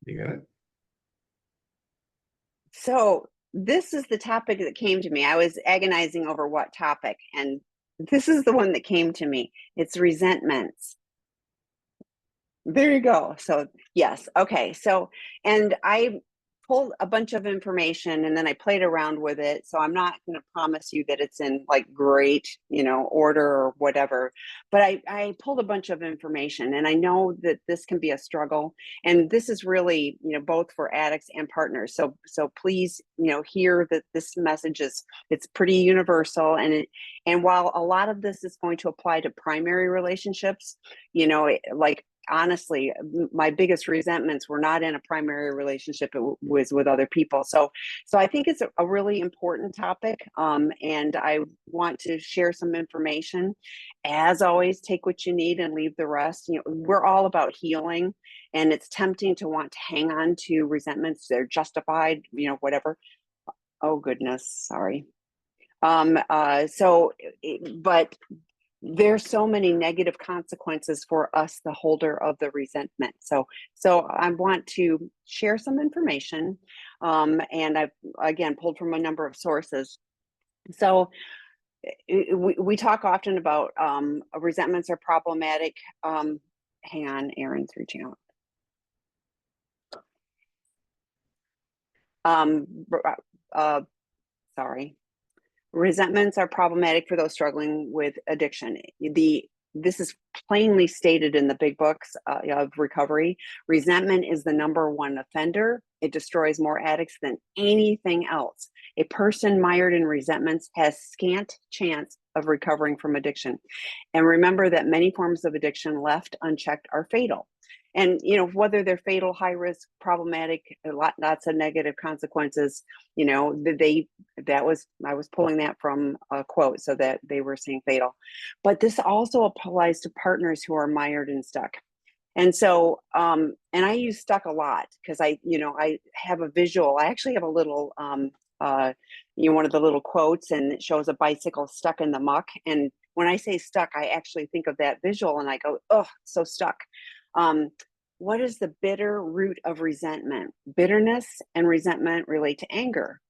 You got it? So this is the topic that came to me. I was agonizing over what topic, and this is the one that came to me. It's resentments. There you go. So yes. Okay. So, and I pulled a bunch of information and then I played around with it. So I'm not going to promise you that it's in like great, order or whatever, but I pulled a bunch of information and I know that this can be a struggle. And this is really, both for addicts and partners. So please, hear that this message it's pretty universal. And while a lot of this is going to apply to primary relationships, like honestly, my biggest resentments were not in a primary relationship. It was with other people. So I think it's a really important topic. And I want to share some information. As always, take what you need and leave the rest. We're all about healing, and it's tempting to want to hang on to resentments. They're justified, whatever. Oh, goodness. Sorry. But there's so many negative consequences for us, the holder of the resentment. So I want to share some information, and I've again pulled from a number of sources. So we talk often about resentments are problematic. Hang on, Aaron's reaching out. Sorry. Resentments are problematic for those struggling with addiction. This is plainly stated in the big books of recovery. Resentment is the number one offender. It destroys more addicts than anything else. A person mired in resentments has scant chance of recovering from addiction. And remember that many forms of addiction left unchecked are fatal. And whether they're fatal, high risk, problematic, lots of negative consequences. I was pulling that from a quote, so that they were saying fatal. But this also applies to partners who are mired and stuck. And so, and I use stuck a lot because I have a visual. I actually have a little, one of the little quotes, and it shows a bicycle stuck in the muck. And when I say stuck, I actually think of that visual, and I go, oh, so stuck. What is the bitter root of resentment? Bitterness and resentment relate to anger.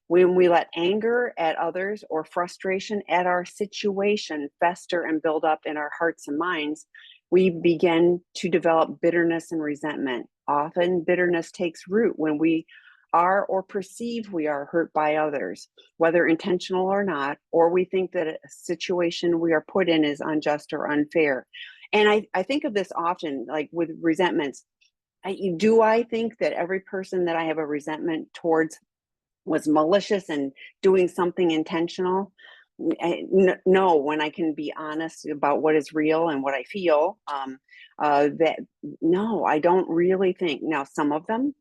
When we let anger at others or frustration at our situation fester and build up in our hearts and minds, we begin to develop bitterness and resentment. Often bitterness takes root when we are or perceive we are hurt by others, whether intentional or not, or we think that a situation we are put in is unjust or unfair. And I think of this often, like with resentments. I think that every person that I have a resentment towards was malicious and doing something intentional? No, when I can be honest about what is real and what I feel, that no, I don't really think. Now, some of them,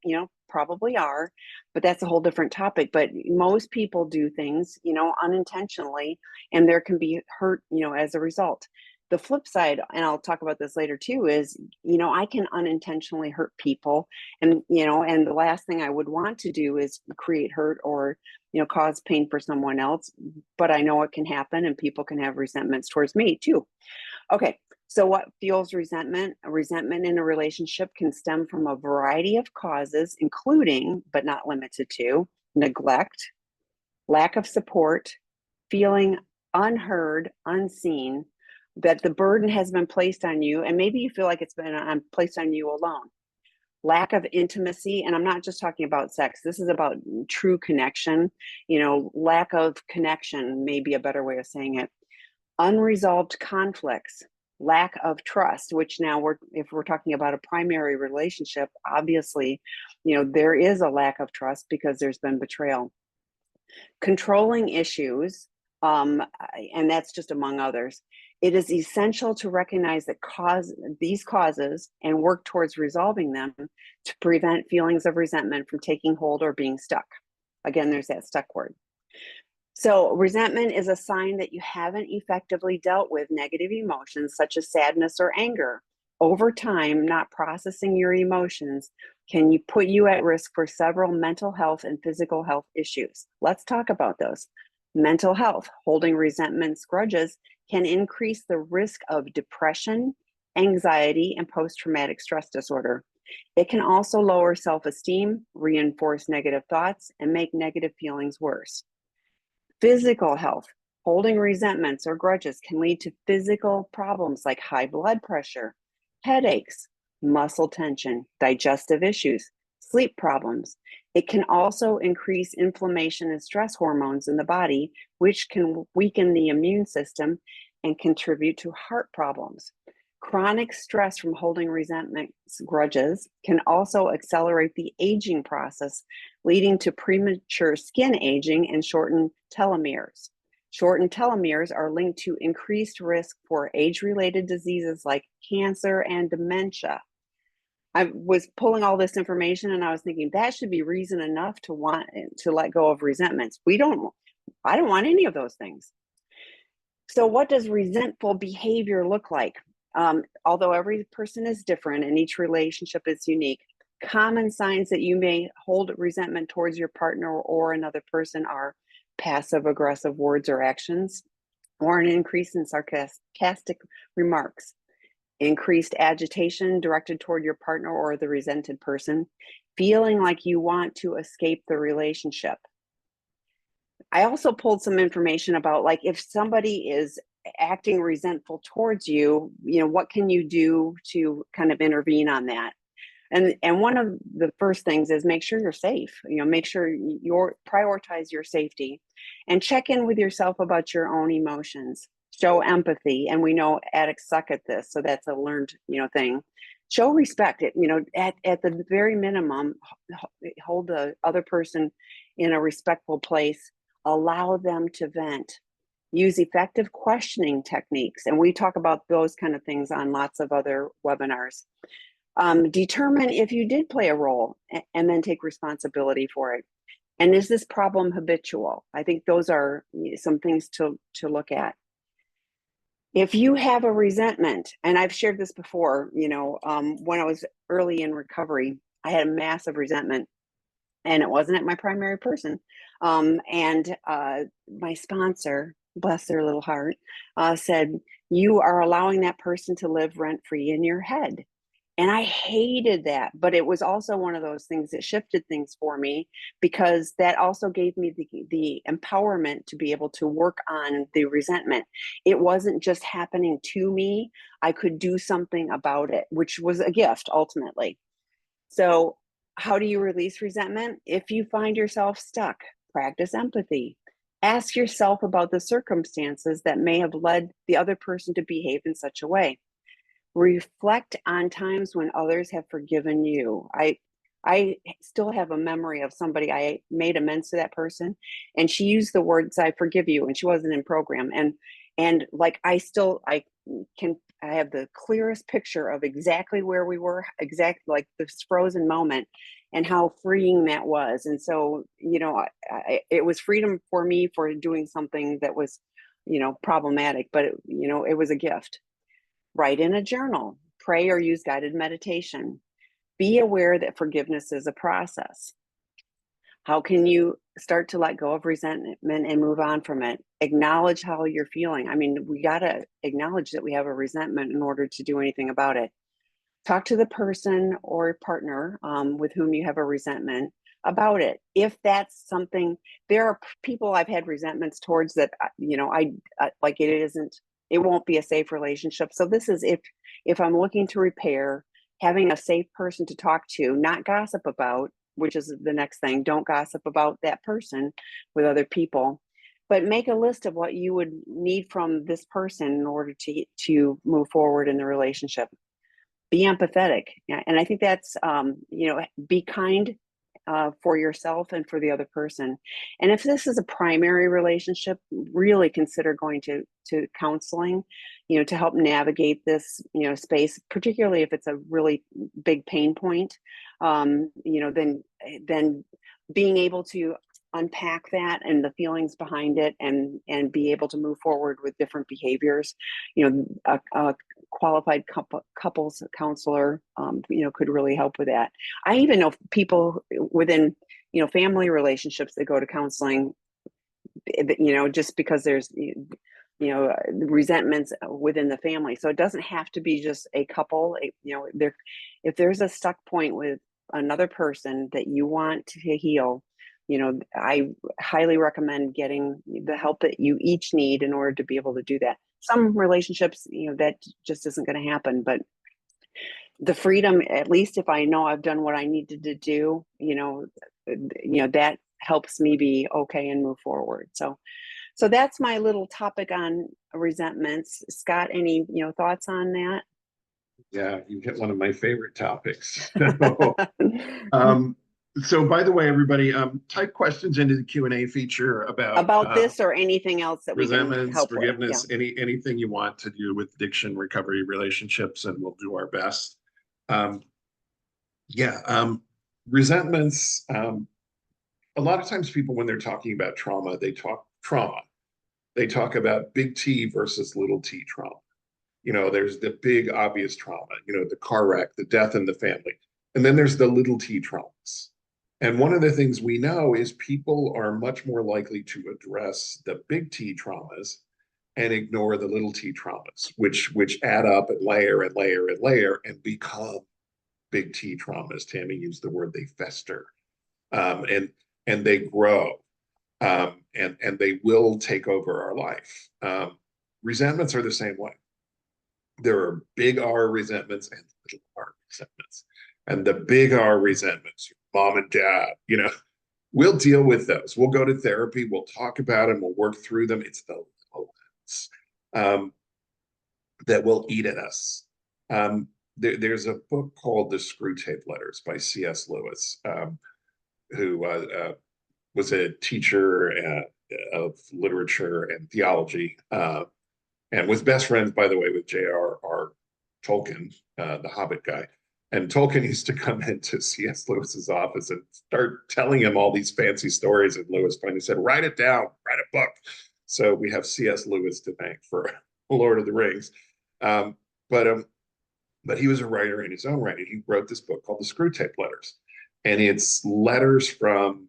probably are, but that's a whole different topic. But most people do things, unintentionally, and there can be hurt, as a result. The flip side, and I'll talk about this later too, is, I can unintentionally hurt people. And, and the last thing I would want to do is create hurt or, cause pain for someone else. But I know it can happen, and people can have resentments towards me too. Okay. So what fuels resentment? A resentment in a relationship can stem from a variety of causes, including, but not limited to, neglect, lack of support, feeling unheard, unseen, that the burden has been placed on you, and maybe you feel like it's been placed on you alone. Lack of intimacy, and I'm not just talking about sex. This is about true connection. Lack of connection may be a better way of saying it. Unresolved conflicts, lack of trust, which now if we're talking about a primary relationship, obviously, there is a lack of trust because there's been betrayal. Controlling issues, and that's just among others. It is essential to recognize that these causes and work towards resolving them to prevent feelings of resentment from taking hold or being stuck. Again, there's that stuck word. So resentment is a sign that you haven't effectively dealt with negative emotions such as sadness or anger. Over time, not processing your emotions can put you at risk for several mental health and physical health issues. Let's talk about those. Mental health, holding resentments, grudges can increase the risk of depression, anxiety, and post-traumatic stress disorder. It can also lower self-esteem, reinforce negative thoughts, and make negative feelings worse. Physical health. Holding resentments or grudges can lead to physical problems like high blood pressure, headaches, muscle tension, digestive issues, sleep problems. It can also increase inflammation and stress hormones in the body, which can weaken the immune system and contribute to heart problems. Chronic stress from holding resentments, grudges, can also accelerate the aging process, leading to premature skin aging and shortened telomeres. Shortened telomeres are linked to increased risk for age-related diseases like cancer and dementia. I was pulling all this information and I was thinking that should be reason enough to want to let go of resentments. I don't want any of those things. So what does resentful behavior look like? Although every person is different and each relationship is unique, common signs that you may hold resentment towards your partner or another person are passive aggressive words or actions, or an increase in sarcastic remarks, increased agitation directed toward your partner or the resented person, feeling like you want to escape the relationship. I also pulled some information about, like, if somebody is acting resentful towards you, what can you do to kind of intervene on that? And one of the first things is make sure you're safe. Make sure you prioritize your safety and check in with yourself about your own emotions. Show empathy, and we know addicts suck at this, so that's a learned thing. Show respect. At the very minimum, hold the other person in a respectful place. Allow them to vent. Use effective questioning techniques, and we talk about those kind of things on lots of other webinars. Determine if you did play a role, and then take responsibility for it. And is this problem habitual? I think those are some things to look at. If you have a resentment, and I've shared this before, when I was early in recovery, I had a massive resentment, and it wasn't at my primary person. And my sponsor, bless their little heart, said, "You are allowing that person to live rent-free in your head." And I hated that, but it was also one of those things that shifted things for me, because that also gave me the empowerment to be able to work on the resentment. It wasn't just happening to me. I could do something about it, which was a gift ultimately. So how do you release resentment? If you find yourself stuck, practice empathy. Ask yourself about the circumstances that may have led the other person to behave in such a way. Reflect on times when others have forgiven you. I still have a memory of somebody, I made amends to that person, and she used the words, "I forgive you," and she wasn't in program. And like, I have the clearest picture of exactly where we were, like this frozen moment, and how freeing that was. And so, it was freedom for me for doing something that was, problematic, but it was a gift. Write in a journal, pray or use guided meditation. Be aware that forgiveness is a process. How can you start to let go of resentment and move on from it? Acknowledge how you're feeling. I mean, we got to acknowledge that we have a resentment in order to do anything about it. Talk to the person or partner with whom you have a resentment about it. If that's something, there are people I've had resentments towards that, like, it won't be a safe relationship. So this is if I'm looking to repair, having a safe person to talk to, not gossip about, which is the next thing. Don't gossip about that person with other people, but make a list of what you would need from this person in order to move forward in the relationship. Be empathetic. And I think that's, be kind for yourself and for the other person. And if this is a primary relationship, really consider going to counseling, to help navigate this, space, particularly if it's a really big pain point. Then being able to unpack that and the feelings behind it, and be able to move forward with different behaviors. A qualified couples counselor, could really help with that. I even know people within, family relationships that go to counseling, just because there's resentments within the family. So it doesn't have to be just a couple. If there's a stuck point with another person that you want to heal, I highly recommend getting the help that you each need in order to be able to do that. Some relationships, that just isn't going to happen, but the freedom, at least if I know I've done what I needed to do, that helps me be okay and move forward. So that's my little topic on resentments. Scott, any thoughts on that? Yeah, you hit one of my favorite topics. So by the way, everybody, type questions into the Q&A feature about About this or anything else that we can resentments, help with. Yeah. forgiveness, anything you want to do with addiction, recovery, relationships, and we'll do our best. Um, yeah, resentments. A lot of times people, when they're talking about trauma, they talk trauma. They talk about big T versus little t trauma. There's the big obvious trauma, the car wreck, the death in the family. And then there's the little t traumas. And one of the things we know is people are much more likely to address the big T traumas and ignore the little t traumas, which add up and layer and layer and layer and become big T traumas. Tami used the word, they fester, and they grow, and they will take over our life. Resentments are the same way. There are big R resentments and little R resentments. And the big R resentments, mom and dad, we'll deal with those. We'll go to therapy. We'll talk about them. We'll work through them. It's the little ones that will eat at us. There's a book called The Screwtape Letters by C.S. Lewis, who was a teacher of literature and theology, and was best friends, by the way, with J.R.R. Tolkien, the Hobbit guy. And Tolkien used to come into C.S. Lewis's office and start telling him all these fancy stories. And Lewis finally said, write it down, write a book. So we have C.S. Lewis to thank for Lord of the Rings. But he was a writer in his own right. And he wrote this book called The Screwtape Letters. And it's letters from,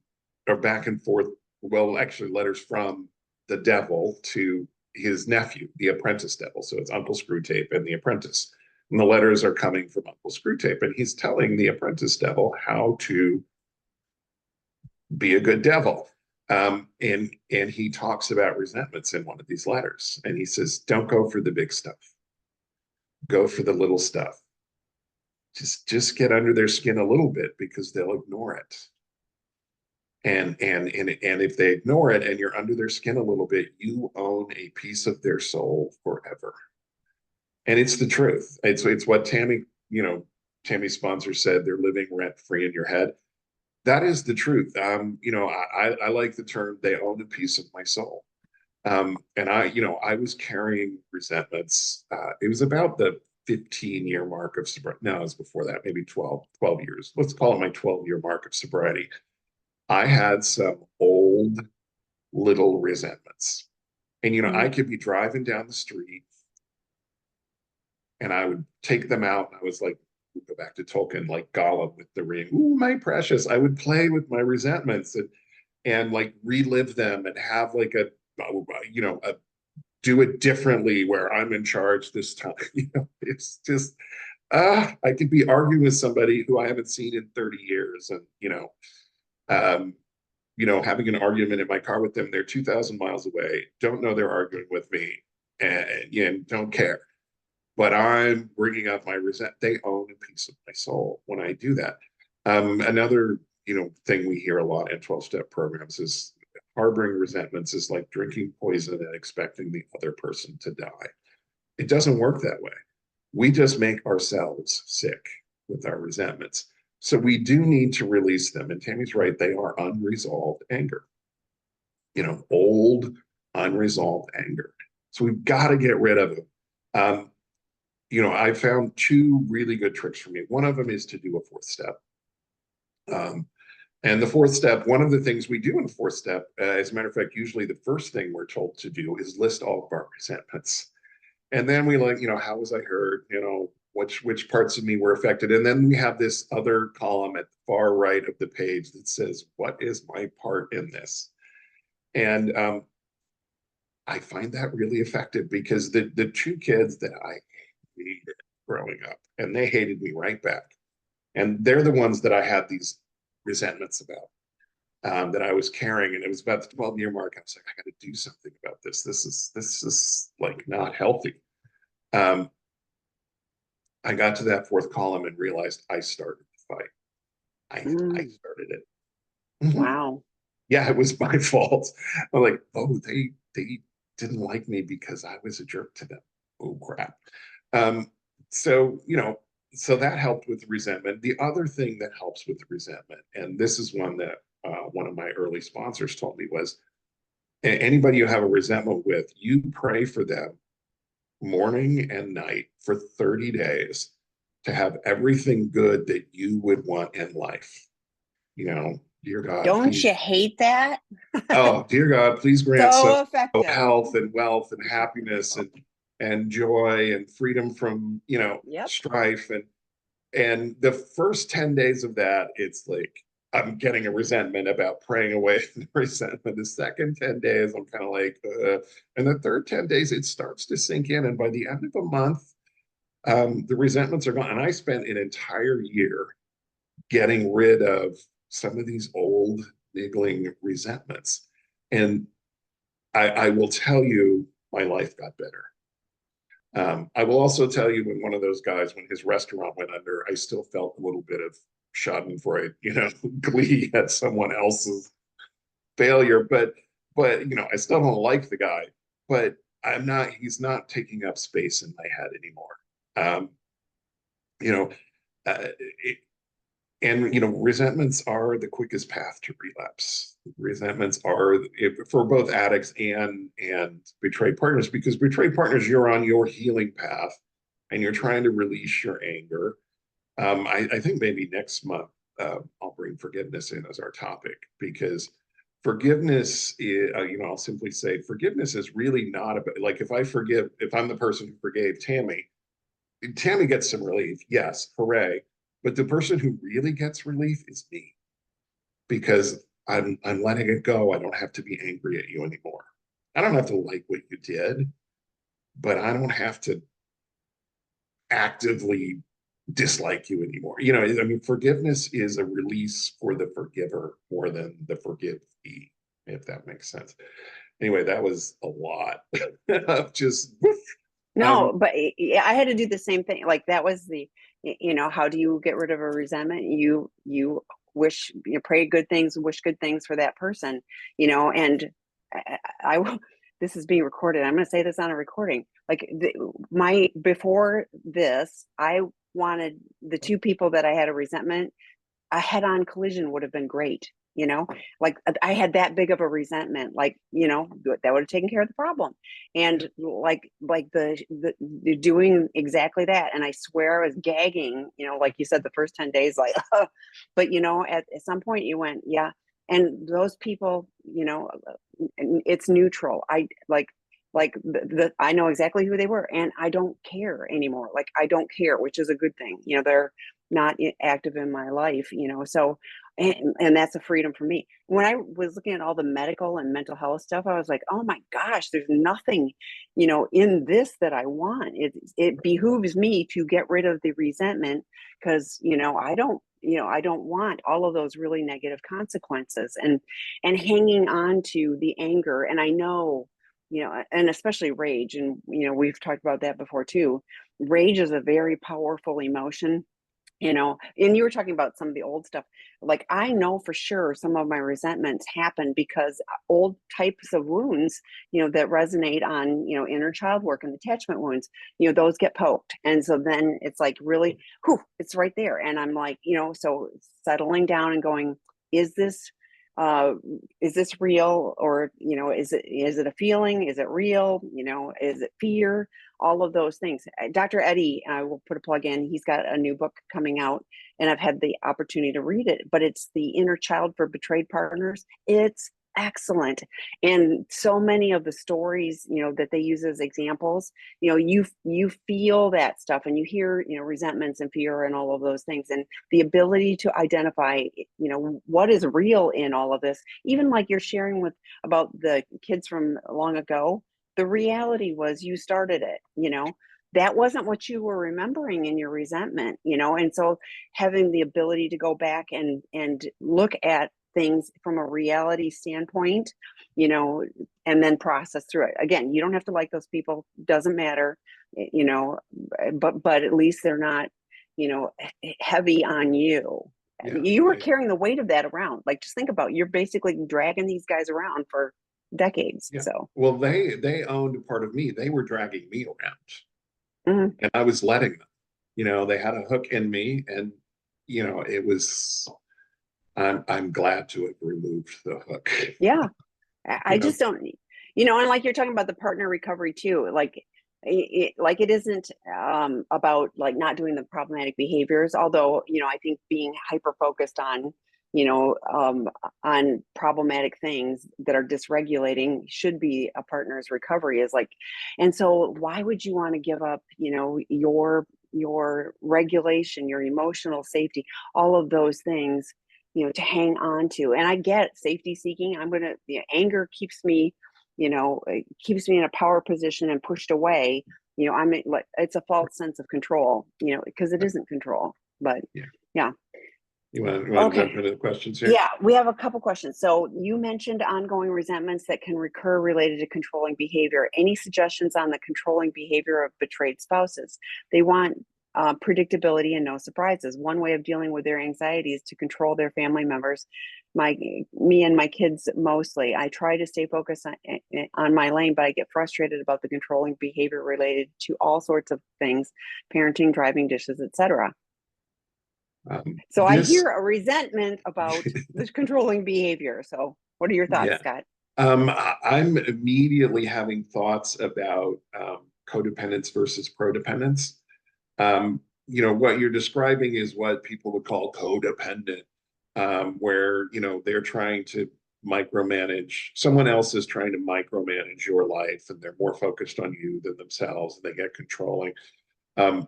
or back and forth, well, actually letters from the devil to his nephew, the apprentice devil. So it's Uncle Screwtape and the apprentice. And the letters are coming from Uncle Screwtape. And he's telling the apprentice devil how to be a good devil. And he talks about resentments in one of these letters. And he says, don't go for the big stuff. Go for the little stuff. Just get under their skin a little bit because they'll ignore it. And if they ignore it and you're under their skin a little bit, you own a piece of their soul forever. And it's the truth. It's what Tami's sponsor said, they're living rent free in your head. That is the truth. I like the term, they own a piece of my soul. And I was carrying resentments. It was about the 15-year mark of sobriety. No, it was before that, maybe 12 years. Let's call it my 12-year mark of sobriety. I had some old little resentments. And, I could be driving down the street and I would take them out. And I was like, go back to Tolkien, like Gollum with the ring. Ooh, my precious. I would play with my resentments and like relive them and have like a do it differently where I'm in charge this time. It's just, I could be arguing with somebody who I haven't seen in 30 years. And, having an argument in my car with them, they're 2,000 miles away, don't know they're arguing with me and don't care. But I'm bringing up my resentment. They own a piece of my soul when I do that. Another, thing we hear a lot in 12-step programs is harboring resentments is like drinking poison and expecting the other person to die. It doesn't work that way. We just make ourselves sick with our resentments. So we do need to release them. And Tami's right, they are unresolved anger. Old, unresolved anger. So we've got to get rid of them. I found two really good tricks for me. One of them is to do a fourth step. And the fourth step, one of the things we do in the fourth step, as a matter of fact, usually the first thing we're told to do is list all of our resentments. And then we how was I hurt? Which parts of me were affected? And then we have this other column at the far right of the page that says, what is my part in this? And I find that really effective because the two kids that I hated growing up, and they hated me right back. And they're the ones that I had these resentments about, that I was carrying. And it was about the 12-year mark. I was like, I got to do something about this. This is like not healthy. Um, I got to that fourth column and realized I started the fight. I Mm, started it. Mhm. wow. Yeah, it was my fault. I'm like, oh, they didn't like me because I was a jerk to them. Oh crap. Um, so so that helped with the resentment. The other thing that helps with the resentment, and this is one that one of my early sponsors told me, was anybody you have a resentment with, you pray for them morning and night for 30 days to have everything good that you would want in life. Dear God, Don't please. you hate that? Oh, dear God, please grant some So effective. health and wealth and happiness and joy and freedom from, Yep. strife. And the first 10 days of that, it's like I'm getting a resentment about praying away the resentment. The second 10 days, I'm kind of like, and the third 10 days, it starts to sink in. And by the end of a month, the resentments are gone. And I spent an entire year getting rid of some of these old niggling resentments. And I will tell you, my life got better. I will also tell you, when one of those guys, when his restaurant went under, I still felt a little bit of Schadenfreude, glee at someone else's failure. But I still don't like the guy. But he's not taking up space in my head anymore. Um, you know, it, and resentments are the quickest path to relapse. Resentments are, for both addicts and betrayed partners, because betrayed partners, you're on your healing path and you're trying to release your anger. I think maybe next month, I'll bring forgiveness in as our topic, because forgiveness is, I'll simply say forgiveness is really not about, like, if I'm the person who forgave Tammy gets some relief, yes, hooray. But the person who really gets relief is me, because I'm letting it go. I don't have to be angry at you anymore. I don't have to like what you did, but I don't have to actively dislike you anymore. I mean, forgiveness is a release for the forgiver more than the forgivee, if that makes sense. Anyway, that was a lot of just woof. No, but I had to do the same thing. Like that was how do you get rid of a resentment? You wish, pray good things, wish good things for that person, and I this is being recorded. I'm going to say this on a recording. Like my before this, I wanted the two people that I had a resentment, a head-on collision would have been great, like I had that big of a resentment, like, that would have taken care of the problem. And like the doing exactly that. And I swear I was gagging, like you said, the first 10 days, like, but at some point you went, yeah. And those people, it's neutral. I like I know exactly who they were, and I don't care anymore. Like I don't care, which is a good thing. They're not active in my life, so and that's a freedom for me. When I was looking at all the medical and mental health stuff, I was like, oh my gosh, there's nothing, in this that I want. It behooves me to get rid of the resentment, because I don't want all of those really negative consequences, and hanging on to the anger. And I know, and especially rage, and we've talked about that before too. Rage is a very powerful emotion, and you were talking about some of the old stuff. Like I know for sure some of my resentments happen because old types of wounds, that resonate on, inner child work and attachment wounds, those get poked. And so then it's like, really, whew, it's right there. And I'm like, so settling down and going, is this uh is this real? Or is it a feeling? Is it real? Is it fear? All of those things. Dr. Eddie, I will put a plug in. He's got a new book coming out, and I've had the opportunity to read it, but it's The Inner Child for Betrayed Partners. It's excellent. And so many of the stories, that they use as examples, you feel that stuff, and you hear, resentments and fear and all of those things. And the ability to identify, what is real in all of this, even like you're sharing with about the kids from long ago, The reality was you started it, that wasn't what you were remembering in your resentment, and so having the ability to go back and look at things from a reality standpoint, and then process through it. Again, you don't have to like those people, doesn't matter, but at least they're not, heavy on you. Yeah, You were carrying the weight of that around. Like, just think about, you're basically dragging these guys around for decades. yeah. So, Well, they owned a part of me. They were dragging me around, mhm. and I was letting them. They had a hook in me, and it was. I'm glad to have removed the hook. Yeah, You I know, just don't, and like you're talking about the partner recovery too, like it isn't about like not doing the problematic behaviors, although, I think being hyper focused on problematic things that are dysregulating should be a partner's recovery, is like, and so why would you want to give up, your regulation, your emotional safety, all of those things, to hang on to. And I get safety seeking. Anger keeps me, it keeps me in a power position and pushed away. Like, it's a false sense of control, because it isn't control. But yeah. yeah. You want to Okay. jump into the questions here? Yeah, we have a couple questions. So you mentioned ongoing resentments that can recur related to controlling behavior. Any suggestions on the controlling behavior of betrayed spouses? They want predictability and no surprises. One way of dealing with their anxiety is to control their family members, me and my kids mostly. I try to stay focused on my lane, but I get frustrated about the controlling behavior related to all sorts of things, parenting, driving dishes, etc. So I This, hear a resentment about this controlling behavior. So what are your thoughts, yeah. Scott? I'm immediately having thoughts about codependence versus prodependence. What you're describing is what people would call codependent, where, they're trying to micromanage, someone else is trying to micromanage your life, and they're more focused on you than themselves, and they get controlling. Um,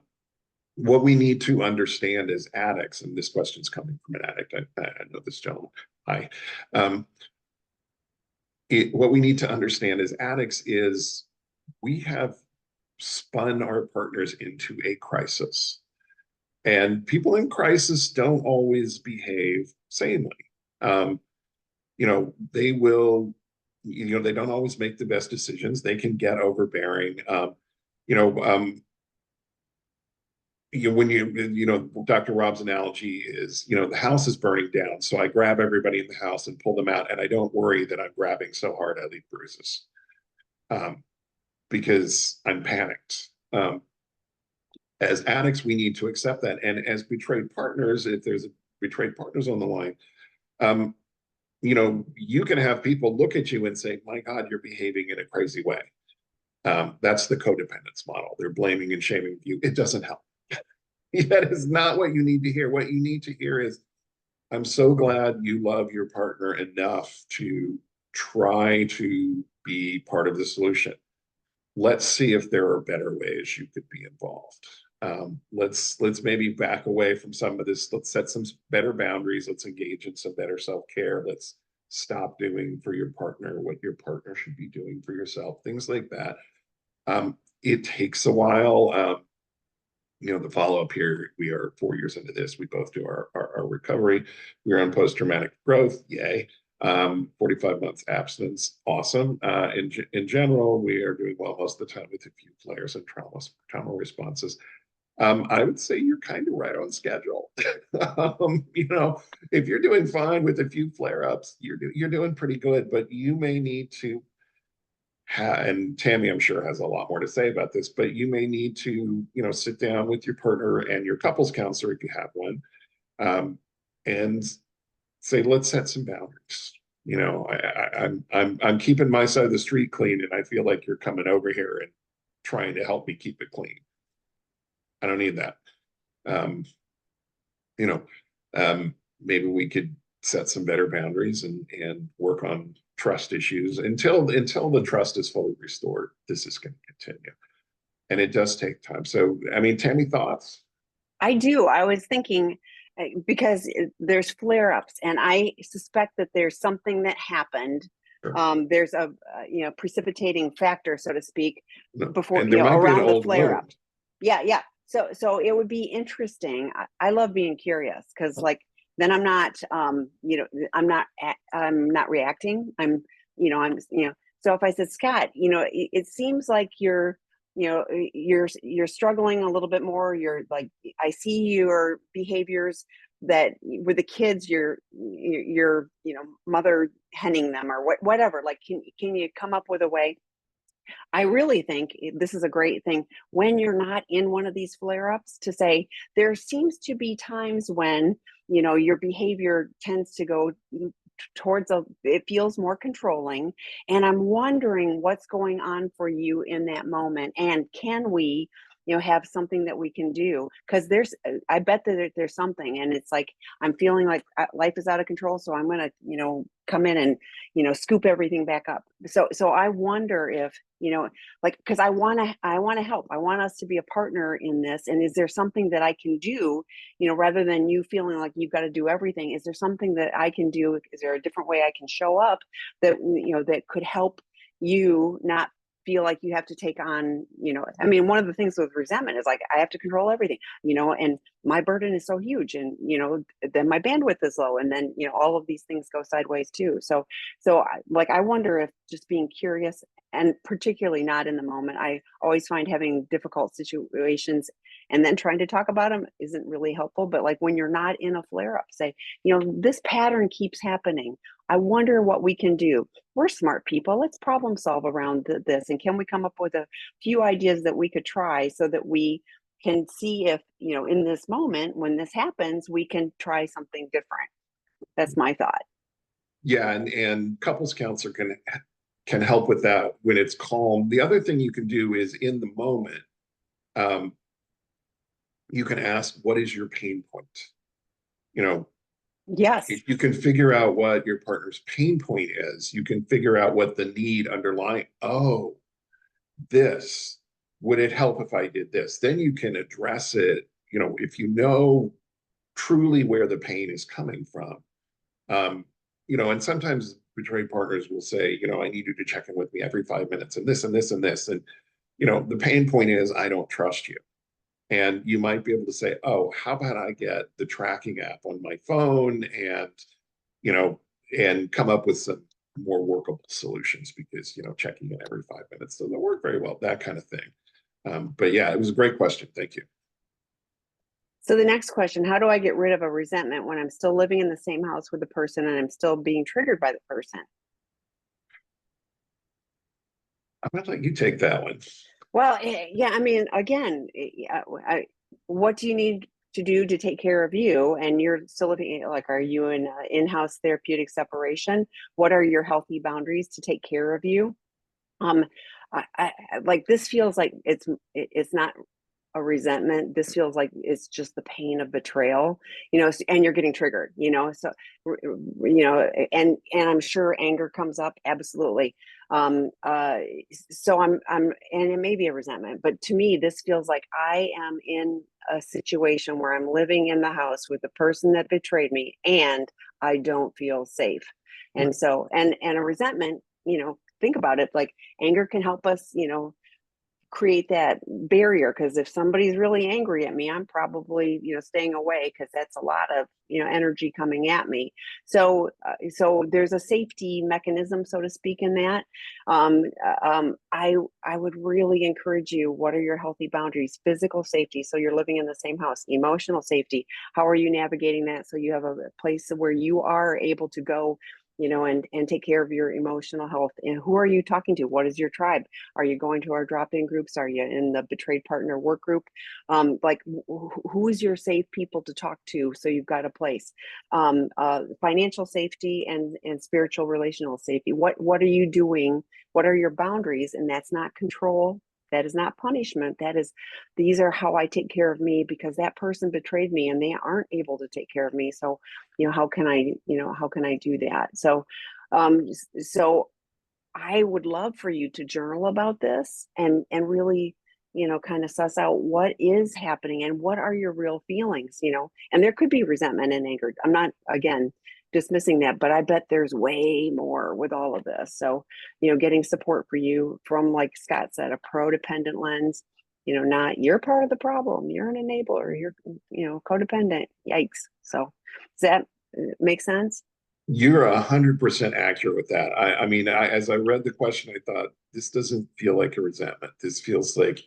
what we need to understand as addicts, and this question's coming from an addict, I know this gentleman, hi. What we need to understand as addicts is we have spun our partners into a crisis. And people in crisis don't always behave sanely. Um, they will, they don't always make the best decisions. They can get overbearing. You know, um, when Dr. Rob's analogy is, the house is burning down. So I grab everybody in the house and pull them out. And I don't worry that I'm grabbing so hard I leave bruises, because I'm panicked. As addicts, we need to accept that. And as betrayed partners, if there's betrayed partners on the line, um, you can have people look at you and say, my God, you're behaving in a crazy way. That's the codependence model. They're blaming and shaming you. It doesn't help. That is not what you need to hear. What you need to hear is, I'm so glad you love your partner enough to try to be part of the solution. Let's see if there are better ways you could be involved. Let's maybe back away from some of this. Let's set some better boundaries. Let's engage in some better self-care. Let's stop doing for your partner what your partner should be doing for yourself. Things like that. It takes a while. The follow-up here, we are 4 years into this. We both do our recovery. We're on post-traumatic growth. Yay. 45 months abstinence. Awesome. In general, we are doing well most of the time with a few flares and trauma responses. I would say you're kind of right on schedule. If you're doing fine with a few flare-ups, you're doing pretty good, but you may need to and Tami, I'm sure, has a lot more to say about this, but you may need to, sit down with your partner and your couples counselor if you have one, and say, let's set some boundaries. I'm keeping my side of the street clean, and I feel like you're coming over here and trying to help me keep it clean. I don't need that. Um, you know, Maybe we could set some better boundaries and work on trust issues until the trust is fully restored. This is going to continue, and it does take time. So, I mean, Tami, thoughts? I do. I was thinking, because there's flare ups, and I suspect that there's something that happened Sure. There's a precipitating factor, so to speak, No. before, And there might be an around the old flare up. wound. Yeah. So it would be interesting. I love being curious, because like then I'm not I'm not reacting. So if I said, Scott, it seems like you're struggling a little bit more. You're like, I see your behaviors that with the kids, you're mother henning them or whatever. Like, can you come up with a way? I really think this is a great thing when you're not in one of these flare ups to say, there seems to be times when, your behavior tends to go towards it feels more controlling. And I'm wondering what's going on for you in that moment. And can we, have something that we can do? Because I bet that there's something. And it's like, I'm feeling like life is out of control. So I'm going to, come in and, scoop everything back up. So I wonder if, like, because I want to help. I want us to be a partner in this. And is there something that I can do, rather than you feeling like you've got to do everything? Is there something that I can do? Is there a different way I can show up that, that could help you not feel like you have to take on, I mean, one of the things with resentment is like, I have to control everything, and my burden is so huge, and, then my bandwidth is low, and then, all of these things go sideways too. I wonder if just being curious, and particularly not in the moment, I always find having difficult situations and then trying to talk about them isn't really helpful. But like when you're not in a flare up, say, this pattern keeps happening. I wonder what we can do. We're smart people. Let's problem solve around this. And can we come up with a few ideas that we could try so that we can see if, in this moment, when this happens, we can try something different. That's my thought. Yeah, and couples counselor can help with that when it's calm. The other thing you can do is in the moment, you can ask, what is your pain point? Yes. If you can figure out what your partner's pain point is, you can figure out what the need underlying. Oh, this, would it help if I did this? Then you can address it, if you know truly where the pain is coming from. And sometimes betrayed partners will say, I need you to check in with me every 5 minutes and this and this and this. And, the pain point is, I don't trust you. And you might be able to say, oh, how about I get the tracking app on my phone and, and come up with some more workable solutions, because, checking in every 5 minutes doesn't work very well, that kind of thing. But yeah, it was a great question. Thank you. So the next question, how do I get rid of a resentment when I'm still living in the same house with the person and I'm still being triggered by the person? I'm going to let you take that one. Well, yeah, I mean, again, what do you need to do to take care of you? And you're still living, like, are you in in-house therapeutic separation? What are your healthy boundaries to take care of you? Like, this feels like it's not a resentment. This feels like it's just the pain of betrayal, and you're getting triggered, so, and I'm sure anger comes up. Absolutely. So and it may be a resentment, but to me, this feels like I am in a situation where I'm living in the house with the person that betrayed me and I don't feel safe. And so, and a resentment, think about it, like anger can help us, create that barrier, because if somebody's really angry at me, I'm probably staying away, because that's a lot of energy coming at me. So there's a safety mechanism, so to speak, in that. I would really encourage you, what are your healthy boundaries? Physical safety, so you're living in the same house. Emotional safety, how are you navigating that so you have a place where you are able to go, and take care of your emotional health? And who are you talking to? What is your tribe? Are you going to our drop-in groups? Are you in the betrayed partner work group? Like, who is your safe people to talk to, so you've got a place? Financial safety and spiritual relational safety. What are you doing? What are your boundaries? And that's not control. That is not punishment. These are how I take care of me, because that person betrayed me and they aren't able to take care of me. So, how can I do that? So I would love for you to journal about this and really, kind of suss out what is happening and what are your real feelings, and there could be resentment and anger. I'm not, again, dismissing that, but I bet there's way more with all of this. So, getting support for you from, like Scott said, a pro-dependent lens, not you're part of the problem, you're an enabler, you're, codependent. Yikes. So does that make sense? You're 100% accurate with that. I mean, as I read the question, I thought this doesn't feel like a resentment. This feels like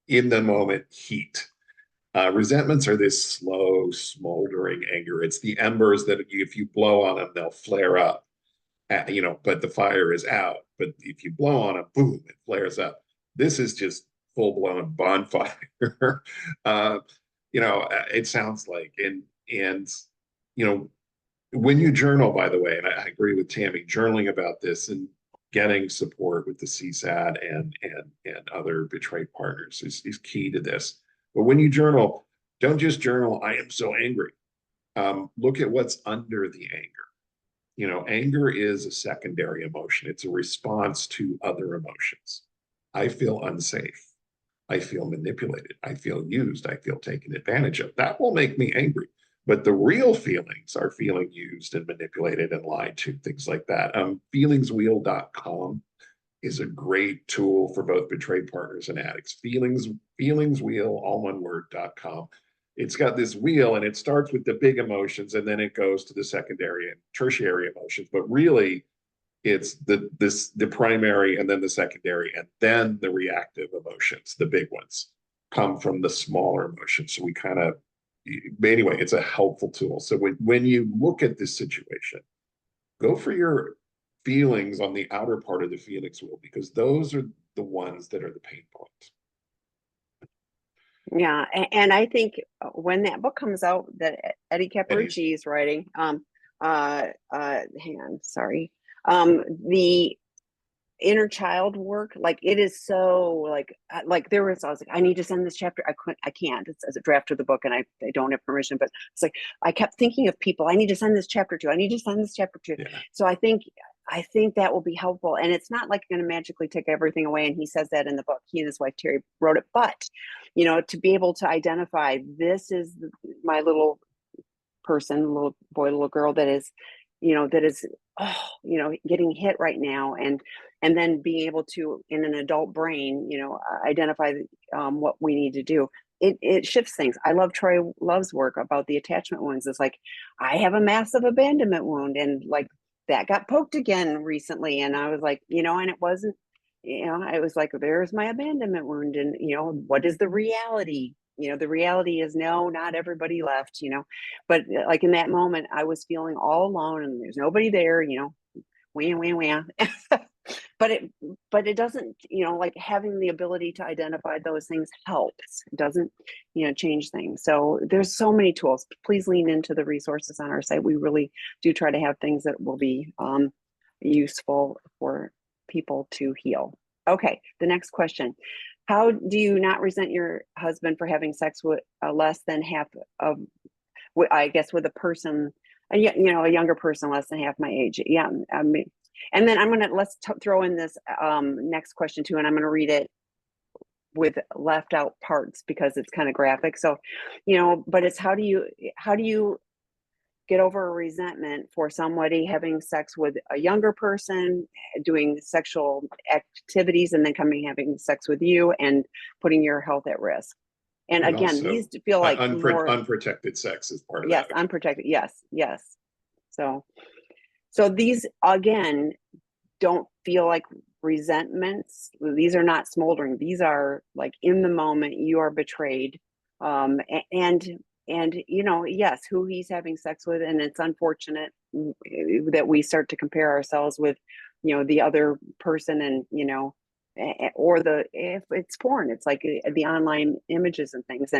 in the moment heat. Resentments are this slow, smoldering anger. It's the embers that if you blow on them, they'll flare up. But the fire is out. But if you blow on them, boom, it flares up. This is just full blown bonfire. It sounds like, and when you journal, by the way, and I agree with Tami, journaling about this and getting support with the CSAT and other betrayed partners is key to this. But when you journal, don't just journal, I am so angry. Look at what's under the anger. Anger is a secondary emotion. It's a response to other emotions. I feel unsafe. I feel manipulated. I feel used. I feel taken advantage of. That will make me angry. But the real feelings are feeling used and manipulated and lied to, things like that. Feelingswheel.com is a great tool for both betrayed partners and addicts. Feelingswheel, all one word.com. It's got this wheel and it starts with the big emotions and then it goes to the secondary and tertiary emotions. But really, it's the primary and then the secondary and then the reactive emotions, the big ones, come from the smaller emotions. So we kind of, anyway, it's a helpful tool. So when you look at this situation, go for your feelings on the outer part of the Phoenix wheel, because those are the ones that are the pain points. Yeah, and I think when that book comes out that Eddie Caparucci is writing, hang on, sorry, the inner child work, like it is so like there was, I was like, I need to send this chapter. I can't. It's as a draft of the book, and I don't have permission. But it's like I kept thinking of people I need to send this chapter to. I need to send this chapter to. Yeah. So I think that will be helpful, and it's not like going to magically take everything away. And he says that in the book. He and his wife Terry wrote it, but to be able to identify this is my little person, little boy, little girl that is getting hit right now, and then being able to, in an adult brain, identify what we need to do. It shifts things. I love Troy Love's work about the attachment wounds. It's like, I have a massive abandonment wound, and like that got poked again recently, and I was like, and it wasn't, I was like, there's my abandonment wound, and what is the reality? The reality is, no, not everybody left, but like in that moment, I was feeling all alone and there's nobody there, wham, wham, wham. but it doesn't, like having the ability to identify those things helps. It doesn't, change things. So there's so many tools. Please lean into the resources on our site. We really do try to have things that will be useful for people to heal. Okay, the next question. How do you not resent your husband for having sex with less than half of, I guess, with a person, a younger person less than half my age? Yeah. I mean, and then let's throw in this next question too, and I'm going to read it with left out parts because it's kind of graphic. So, but it's how do you get over a resentment for somebody having sex with a younger person, doing sexual activities, and then having sex with you and putting your health at risk. And again, these feel like more unprotected sex is part of yes, that. unprotected. Yes. So these again don't feel like resentments. These are not smoldering. These are like in the moment you are betrayed, and yes, who he's having sex with, and it's unfortunate that we start to compare ourselves with the other person, and or if it's porn, it's like the online images and things.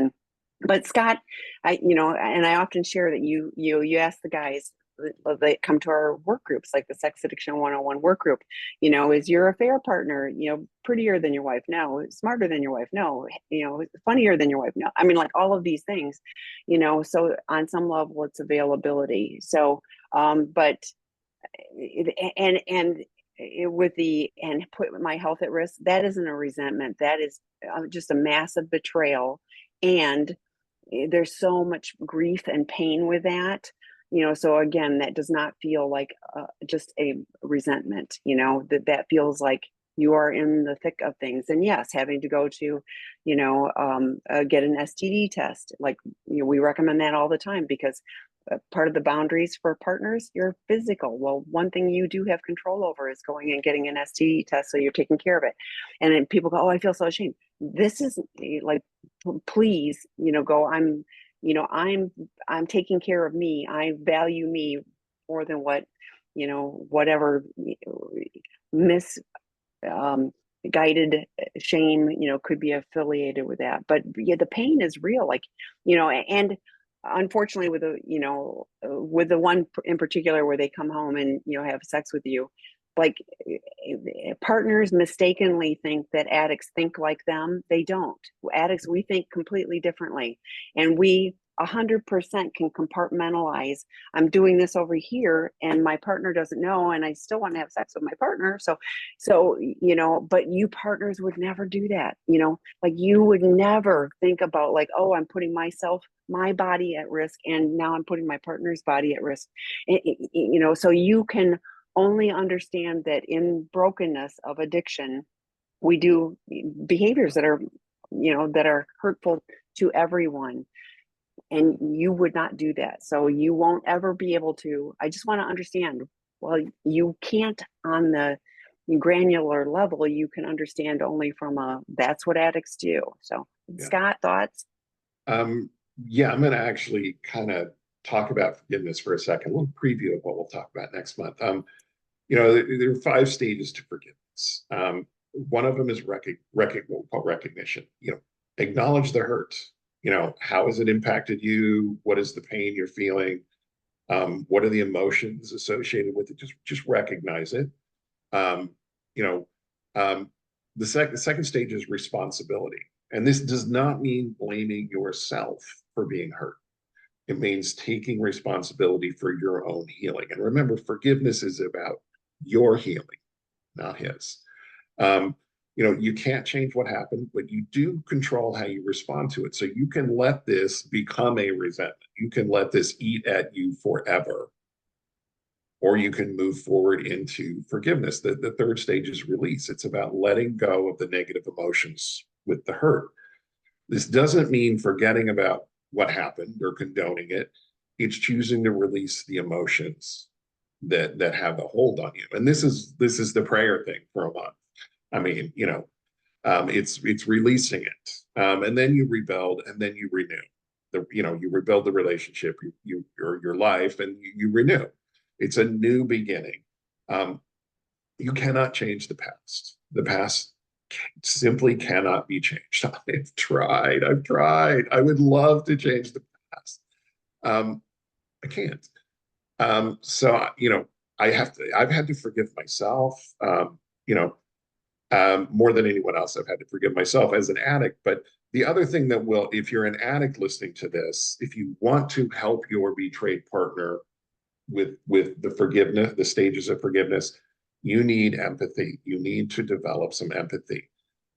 But Scott, and I often share that you ask the guys that come to our work groups, like the Sex Addiction 101 work group, is your affair partner, prettier than your wife? No. Smarter than your wife? No. Funnier than your wife? No. I mean, like all of these things, so on some level it's availability. So, but, and put my health at risk, that isn't a resentment. That is just a massive betrayal. And there's so much grief and pain with that. so again, that does not feel like just a resentment, that feels like you are in the thick of things. And yes, having to go to, get an STD test, like, we recommend that all the time, because part of the boundaries for partners, you're physical. Well, one thing you do have control over is going and getting an STD test, so you're taking care of it. And then people go, oh, I feel so ashamed. This is like, please, go, I'm taking care of me. I value me more than what, whatever mis guided shame, could be affiliated with that. But yeah, the pain is real, like, and unfortunately with the one in particular where they come home and, have sex with you, like, partners mistakenly think that addicts think like them. They don't. Addicts, we think completely differently. And we 100% can compartmentalize. I'm doing this over here and my partner doesn't know, and I still want to have sex with my partner. So, but you partners would never do that. Like, you would never think about, like, oh, I'm putting my body at risk, and now I'm putting my partner's body at risk. So you can only understand that in brokenness of addiction, we do behaviors that are, that are hurtful to everyone. And you would not do that. So you won't ever be able to. I just want to understand, well, you can't on the granular level. You can understand only from that's what addicts do. So, Yeah. Scott, thoughts? Yeah, I'm going to actually kind of talk about forgiveness for a second, a little preview of what we'll talk about next month. There are 5 stages to forgiveness. One of them is what we call recognition. Acknowledge the hurt. How has it impacted you? What is the pain you're feeling? What are the emotions associated with it? Just recognize it. Um, you know, the second stage is responsibility. And this does not mean blaming yourself for being hurt. It means taking responsibility for your own healing. And remember, forgiveness is about your healing, not his. You can't change what happened, but you do control how you respond to it. So you can let this become a resentment. You can let this eat at you forever, or you can move forward into forgiveness. The third stage is release. It's about letting go of the negative emotions with the hurt. This doesn't mean forgetting about what happened or condoning it. It's choosing to release the emotions that have a hold on you. And this is the prayer thing for a month. I mean, it's releasing it, and then you rebuild, and then you renew. You rebuild the relationship, your life, and you renew. It's a new beginning. You cannot change the past. The past simply cannot be changed. I've tried. I would love to change the past. I can't. So I've had to forgive myself. More than anyone else, I've had to forgive myself as an addict. But the other thing that will, if you're an addict listening to this, if you want to help your betrayed partner with the forgiveness, the stages of forgiveness, you need empathy. You need to develop some empathy.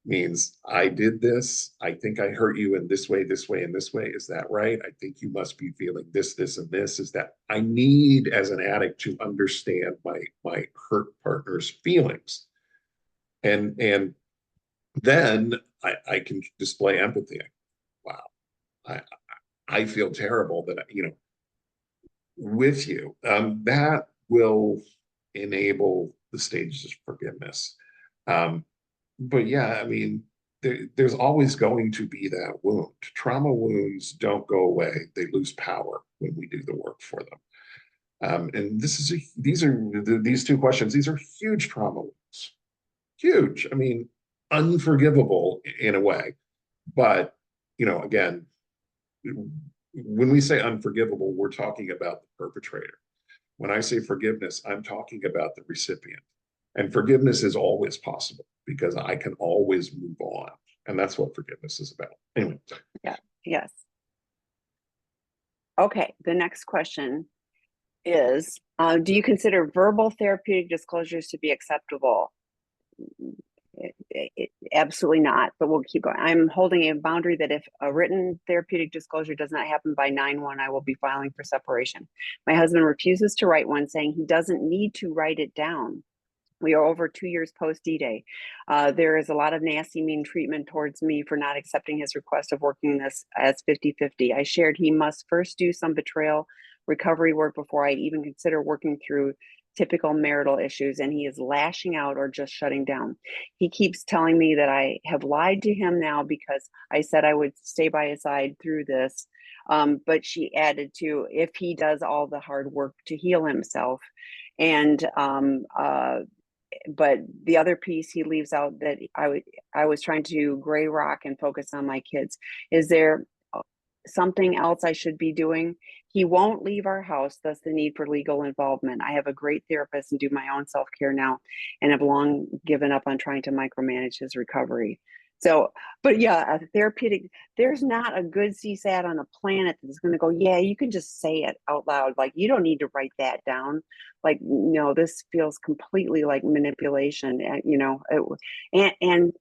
Means, I did this. I think I hurt you in this way, this way, and this way. Is that right? I think you must be feeling this, this, and this. Is that I need, as an addict, to understand my hurt partner's feelings. And then I can display empathy. Wow, I feel terrible that with you. That will enable the stages of forgiveness. But yeah, I mean, there's always going to be that wound. Trauma wounds don't go away; they lose power when we do the work for them. And these 2 questions. These are huge trauma wounds. Huge. I mean, unforgivable in a way. But, again, when we say unforgivable, we're talking about the perpetrator. When I say forgiveness, I'm talking about the recipient. And forgiveness is always possible because I can always move on. And that's what forgiveness is about. Anyway. Yeah. Yes. Okay. The next question is, do you consider verbal therapeutic disclosures to be acceptable? Absolutely not, but we'll keep going. I'm holding a boundary that if a written therapeutic disclosure does not happen by 9/1, I will be filing for separation. My husband refuses to write one, saying he doesn't need to write it down. We are over 2 years post D-Day. There is a lot of nasty, mean treatment towards me for not accepting his request of working this as 50-50. I shared he must first do some betrayal recovery work before I even consider working through typical marital issues, and he is lashing out or just shutting down. He keeps telling me that I have lied to him now because I said I would stay by his side through this. But she added to, if he does all the hard work to heal himself. And but the other piece he leaves out that I was trying to gray rock and focus on my kids. Is there something else I should be doing? He won't leave our house, thus the need for legal involvement. I have a great therapist and do my own self-care now, and have long given up on trying to micromanage his recovery. So, but yeah, a therapeutic, there's not a good CSAT on the planet that's going to go, yeah, you can just say it out loud. Like, you don't need to write that down. Like, no, this feels completely like manipulation, and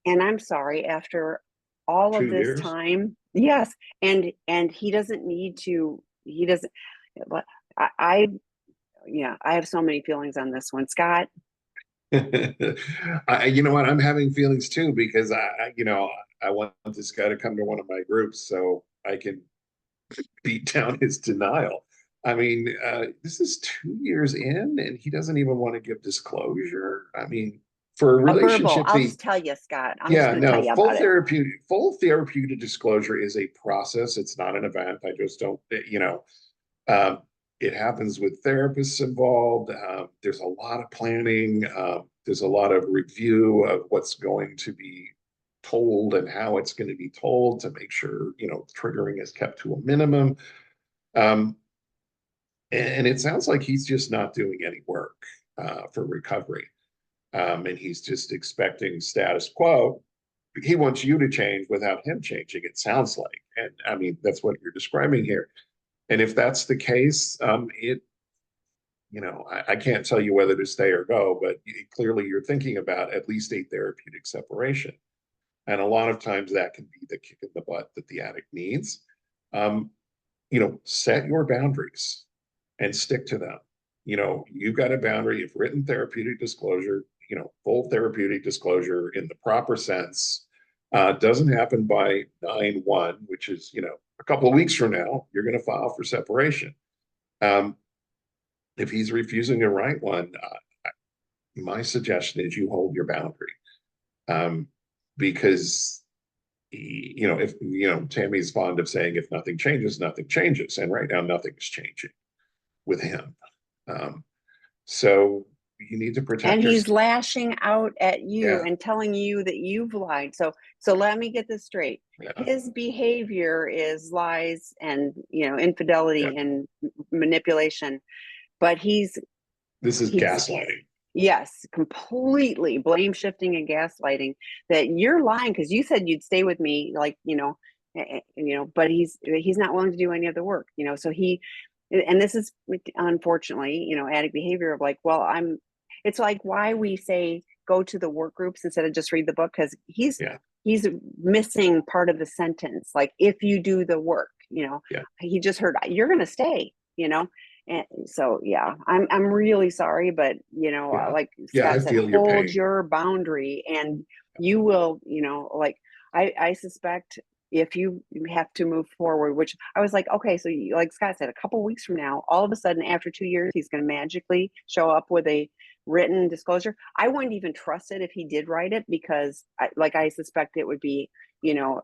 I'm sorry, after all of Two this years. time, yes, and he doesn't need to, he doesn't, but I yeah, I have so many feelings on this one, Scott. You know what? I'm having feelings too because I want this guy to come to one of my groups so I can beat down his denial. I mean, this is 2 years in, and he doesn't even want to give disclosure. I mean, for a A verbal, relationship, I'll just tell you, Scott. I'm just yeah, going to tell no, you about it. full therapeutic disclosure is a process. It's not an event. I just don't, um, it happens with therapists involved. There's a lot of planning. There's a lot of review of what's going to be told and how it's going to be told to make sure, triggering is kept to a minimum. Um, and it sounds like he's just not doing any work for recovery. And he's just expecting status quo. He wants you to change without him changing, it sounds like. And I mean, that's what you're describing here. And if that's the case, I can't tell you whether to stay or go, but clearly you're thinking about at least a therapeutic separation. And a lot of times that can be the kick in the butt that the addict needs. Um, set your boundaries and stick to them. You've got a boundary of written therapeutic disclosure, full therapeutic disclosure in the proper sense. Doesn't happen by 9/1, which is, a couple of weeks from now, you're going to file for separation. If he's refusing to write one, my suggestion is you hold your boundary. Because if Tammy's fond of saying, if nothing changes, nothing changes. And right now, nothing is changing with him. So you need to protect And he's yourself. lashing out at you Yeah. and telling you that you've lied. So let me get this straight. Yeah. His behavior is lies and Yeah. infidelity and manipulation, but This is he's gaslighting. yes, completely blame shifting and gaslighting, that you're lying because you said you'd stay with me, like, but he's not willing to do any of the work, so and this is unfortunately, addict behavior of like, well, it's like why we say go to the work groups instead of just read the book, because Yeah. he's missing part of the sentence, like, if you do the work, Yeah. he just heard you're going to stay, and so, yeah, I'm really sorry, but Yeah. like Yeah. I Scott said, feel your hold pain. your boundary, and you will, like I suspect if you have to move forward, which I was like, okay, so like Scott said, a couple weeks from now, all of a sudden, after 2 years, he's going to magically show up with a written disclosure. I wouldn't even trust it if he did write it, because I suspect it would be,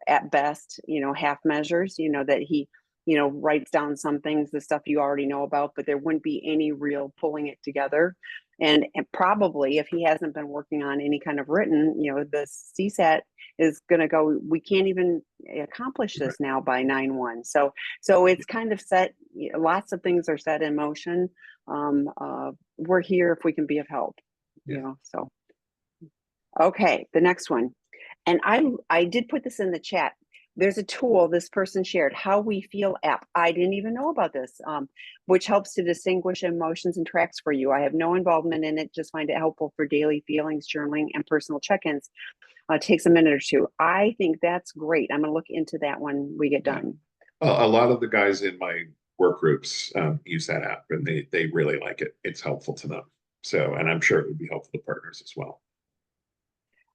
at best, half measures, that he writes down some things, the stuff you already know about, but there wouldn't be any real pulling it together. And probably if he hasn't been working on any kind of written, the CSAT is going to go, we can't even accomplish this now by 9/1. So it's kind of set, lots of things are set in motion. We're here if we can be of help, so. Okay, the next one. And I did put this in the chat. there's a tool this person shared, How We Feel app. I didn't even know about this, which helps to distinguish emotions and tracks for you. I have no involvement in it, just find it helpful for daily feelings, journaling, and personal check-ins. Takes a minute or two. I think that's great. I'm going to look into that when we get Yeah. done. A lot of the guys in my work groups use that app, and they really like it. It's helpful to them. So, and I'm sure it would be helpful to partners as well.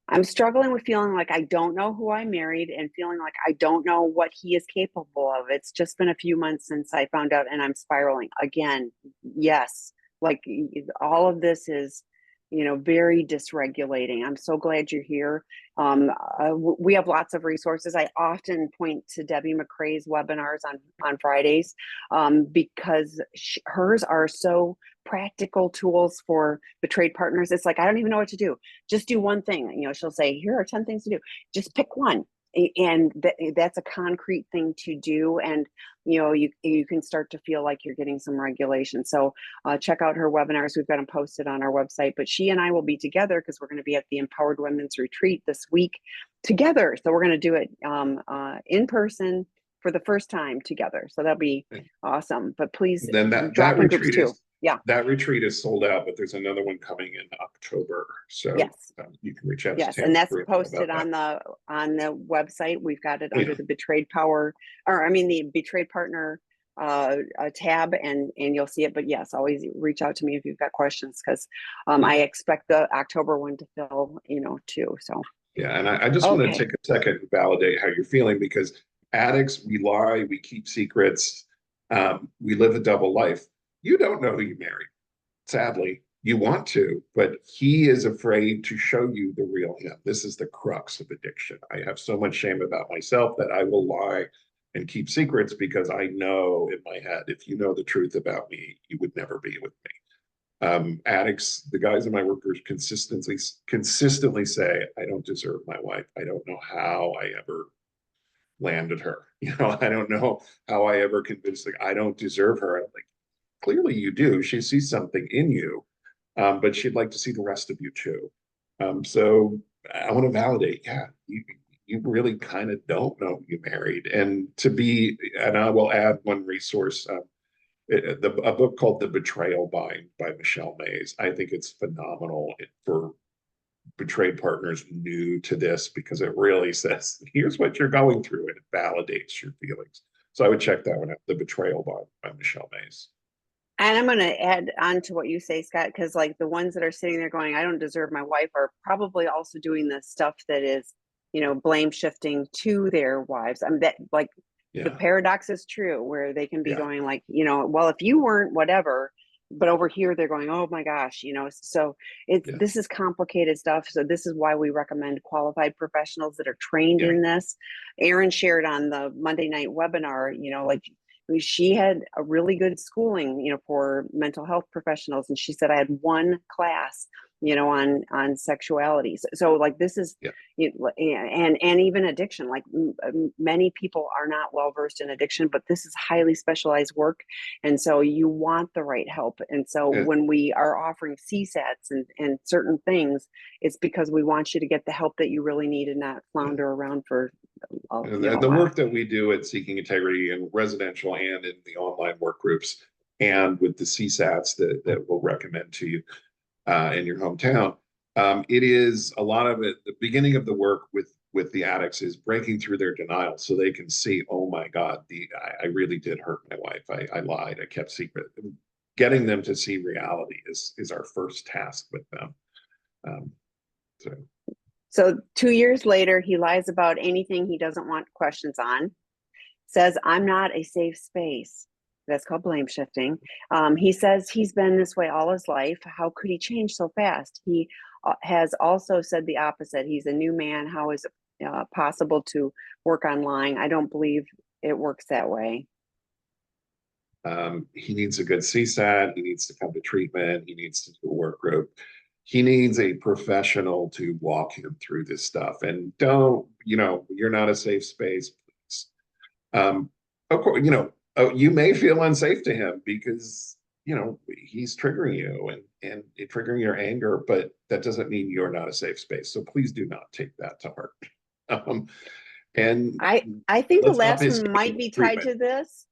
I'm struggling with feeling like I don't know who I married and feeling like I don't know what he is capable of. It's just been a few months since I found out and I'm spiraling again. Yes, like all of this is, very dysregulating. I'm so glad you're here. We have lots of resources. I often point to Debbie McCrae's webinars on Fridays because hers are so practical tools for betrayed partners. It's like, I don't even know what to do. Just do one thing. She'll say, here are 10 things to do. Just pick one. And that's a concrete thing to do. And, you can start to feel like you're getting some regulation. So check out her webinars. We've got them posted on our website, but she and I will be together because we're going to be at the Empowered Women's Retreat this week together. So we're going to do it in person for the first time together. So that'll be awesome. But please Then drop in groups too. Yeah. That retreat is sold out, but there's another one coming in October. So yes. You can reach out yes, to and that's Tim posted on that. the website. We've got it under the Betrayed Power, the Betrayed Partner tab, and you'll see it. But yes, always reach out to me if you've got questions, because I expect the October one to fill, too. So yeah, and I just want to take a second and validate how you're feeling, because addicts, we lie, we keep secrets, we live a double life. You don't know who you married, sadly. You want to, but he is afraid to show you the real him. This is the crux of addiction. I have so much shame about myself that I will lie and keep secrets, because I know in my head, if you know the truth about me, you would never be with me. Addicts, the guys in my work group consistently say, I don't deserve my wife. I don't know how I ever landed her. I don't know how I ever convinced her. I don't deserve her. I'm like, clearly you do. She sees something in you, but she'd like to see the rest of you too. So I want to validate, yeah, you really kind of don't know who you married. And I will add one resource, a book called The Betrayal Bind by Michelle Mays. I think it's phenomenal for betrayed partners new to this, because it really says, here's what you're going through, and it validates your feelings. So I would check that one out, The Betrayal Bind by Michelle Mays. And I'm going to add on to what you say, Scott, because like the ones that are sitting there going, I don't deserve my wife, are probably also doing the stuff that is, blame shifting to their wives. That like the paradox is true, where they can be going like, well, if you weren't whatever, but over here they're going, oh my gosh, so this is complicated stuff. So this is why we recommend qualified professionals that are trained in this. Erin shared on the Monday night webinar, like, she had a really good schooling, for mental health professionals. And she said, I had one class, on sexuality. So like, this is, and even addiction, like many people are not well-versed in addiction, but this is highly specialized work. And so you want the right help. And so when we are offering CSATs and certain things, it's because we want you to get the help that you really need and not flounder around for the work that we do at Seeking Integrity in residential and in the online work groups, and with the CSATs that we'll recommend to you in your hometown, it is a lot of it. The beginning of the work with the addicts is breaking through their denial, so they can see, oh my God, I really did hurt my wife. I lied. I kept secret. Getting them to see reality is our first task with them. So 2 years later, he lies about anything he doesn't want questions on, says, I'm not a safe space. That's called blame shifting. He says he's been this way all his life. How could he change so fast? He has also said the opposite. He's a new man. How is it possible to work on lying? I don't believe it works that way. He needs a good CSAT. He needs to come to treatment. He needs to do a work group. He needs a professional to walk him through this stuff. And don't, you're not a safe space, please. Of course, you may feel unsafe to him because, he's triggering you and triggering your anger, but that doesn't mean you're not a safe space. So please do not take that to heart. And I think the let's not last miss one might getting be tied treatment. to this,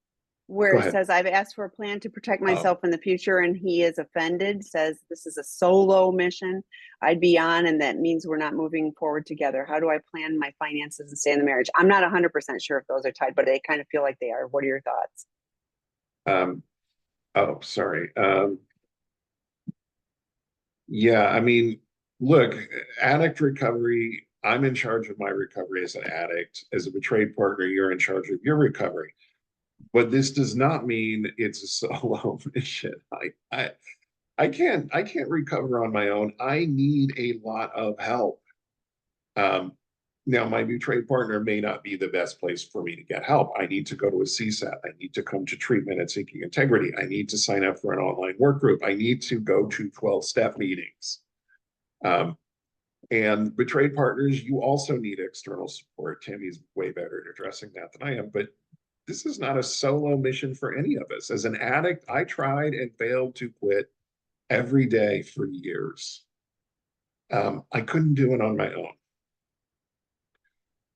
where Go it ahead. says, I've asked for a plan to protect Oh, myself in the future, and he is offended, says this is a solo mission I'd be on, and that means we're not moving forward together. How do I plan my finances and stay in the marriage? I'm not 100% sure if those are tied, but I kind of feel like they are. What are your thoughts? um, oh, sorry. Yeah, I mean, look, addict recovery, I'm in charge of my recovery as an addict. As a betrayed partner, you're in charge of your recovery. But this does not mean it's a solo mission. I can't recover on my own. I need a lot of help. Um, Now, my betrayed partner may not be the best place for me to get help. I need to go to a CSAT. I need to come to treatment at Seeking Integrity. I need to sign up for an online work group. I need to go to 12-step meetings. Um, and betrayed partners, you also need external support. Tammy's way better at addressing that than I am, but this is not a solo mission for any of us. As an addict, I tried and failed to quit every day for years. I couldn't do it on my own.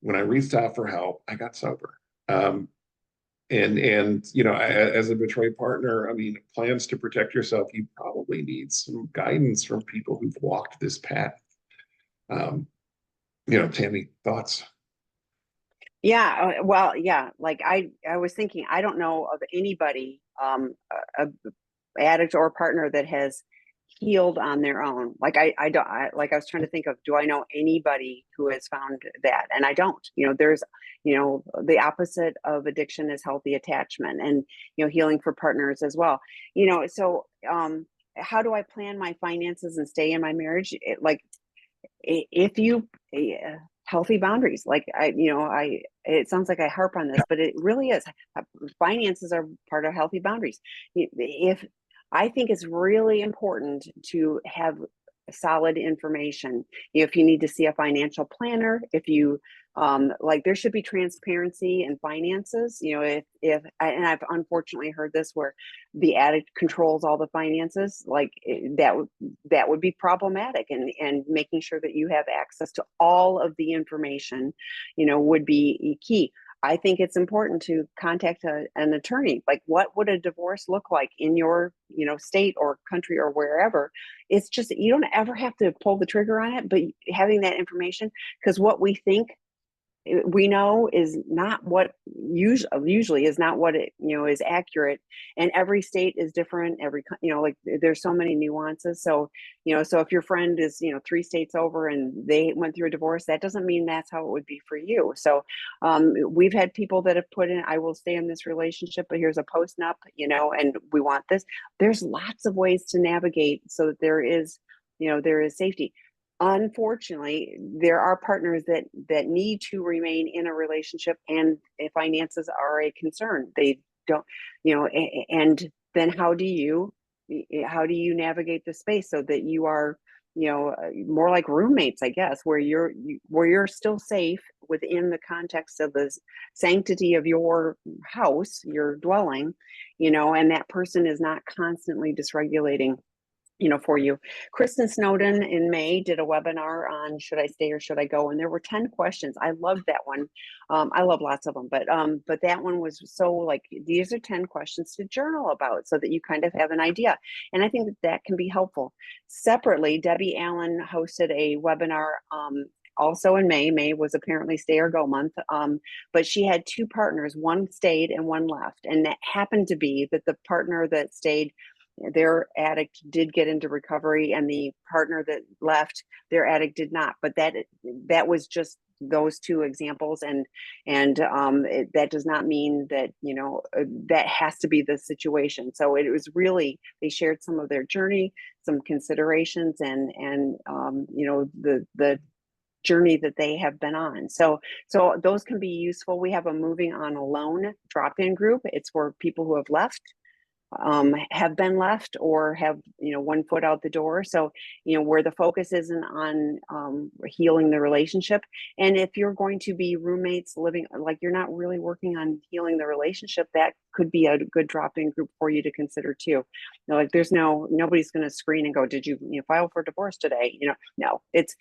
When I reached out for help, I got sober. Um, and as a betrayed partner, I mean, plans to protect yourself, you probably need some guidance from people who've walked this path. Um, Tammy, thoughts? Yeah, well, yeah, like I was thinking, I don't know of anybody, a addict or partner that has healed on their own. Like I don't, like I was trying to think of, do I know anybody who has found that? And I don't. There's, the opposite of addiction is healthy attachment, and healing for partners as well. So how do I plan my finances and stay in my marriage? Like if you healthy boundaries, like I it sounds like I harp on this, but it really is. Finances are part of healthy boundaries. If I think it's really important to have solid information. If you need to see a financial planner, if you like, there should be transparency in finances. If and I've unfortunately heard this where the addict controls all the finances, like that would be problematic, and making sure that you have access to all of the information would be key. I think it's important to contact an attorney. Like, what would a divorce look like in your state or country or wherever? It's just, you don't ever have to pull the trigger on it, but having that information, because what we think we know is not what usually is not what it is accurate, and every state is different. Every like, there's so many nuances. So so if your friend is 3 states over and they went through a divorce, that doesn't mean that's how it would be for you. So we've had people that have put in, I will stay in this relationship, but here's a post-nup, and we want this. There's lots of ways to navigate so that there is safety. Unfortunately, there are partners that need to remain in a relationship, and finances are a concern. They don't, and then how do you navigate the space so that you are, more like roommates, I guess, where you're still safe within the context of the sanctity of your house, your dwelling, and that person is not constantly dysregulating for you. Kristen Snowden in May did a webinar on should I stay or should I go? And there were 10 questions. I loved that one. I love lots of them, but that one was so, like, these are 10 questions to journal about so that you kind of have an idea. And I think that can be helpful. Separately, Debbie Allen hosted a webinar also in May. May was apparently stay or go month. But she had 2 partners, one stayed and one left. And that happened to be that the partner that stayed, their addict did get into recovery, and the partner that left, their addict did not. But that was just those 2 examples, and that does not mean that that has to be the situation. So it was really, they shared some of their journey, some considerations, and the journey that they have been on. So those can be useful. We have a Moving On Alone drop-in group. It's for people who have have been left, or have one foot out the door. So where the focus isn't on healing the relationship. And if you're going to be roommates living, like, you're not really working on healing the relationship, that could be a good drop-in group for you to consider too. You know, like nobody's going to screen and go, did you, file for divorce today? No, it's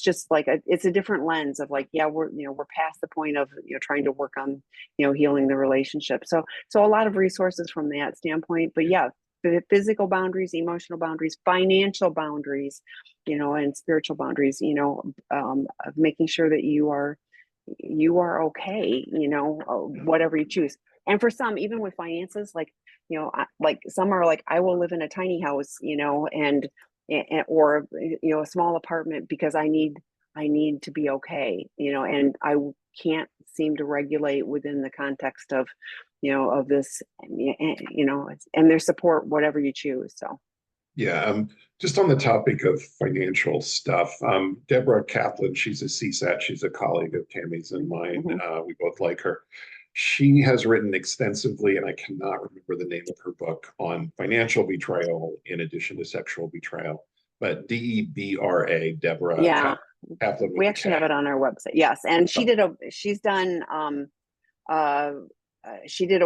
just like it's a different lens of like, yeah, we're past the point of, trying to work on, healing the relationship. So a lot of resources from that standpoint, but yeah, the physical boundaries, emotional boundaries, financial boundaries, and spiritual boundaries, of making sure that you are okay, whatever you choose. And for some, even with finances, like, like some are like, I will live in a tiny house, or, a small apartment because I need to be okay, and I can't seem to regulate within the context of, of this, and their support, whatever you choose. So. Yeah, just on the topic of financial stuff, Deborah Kaplan, she's a CSAT, she's a colleague of Tammy's and mine. We both like her. She has written extensively, and I cannot remember the name of her book, on financial betrayal in addition to sexual betrayal. But Debra, Deborah Yeah, Kaplan. we actually have it on our website. Yes, and she did a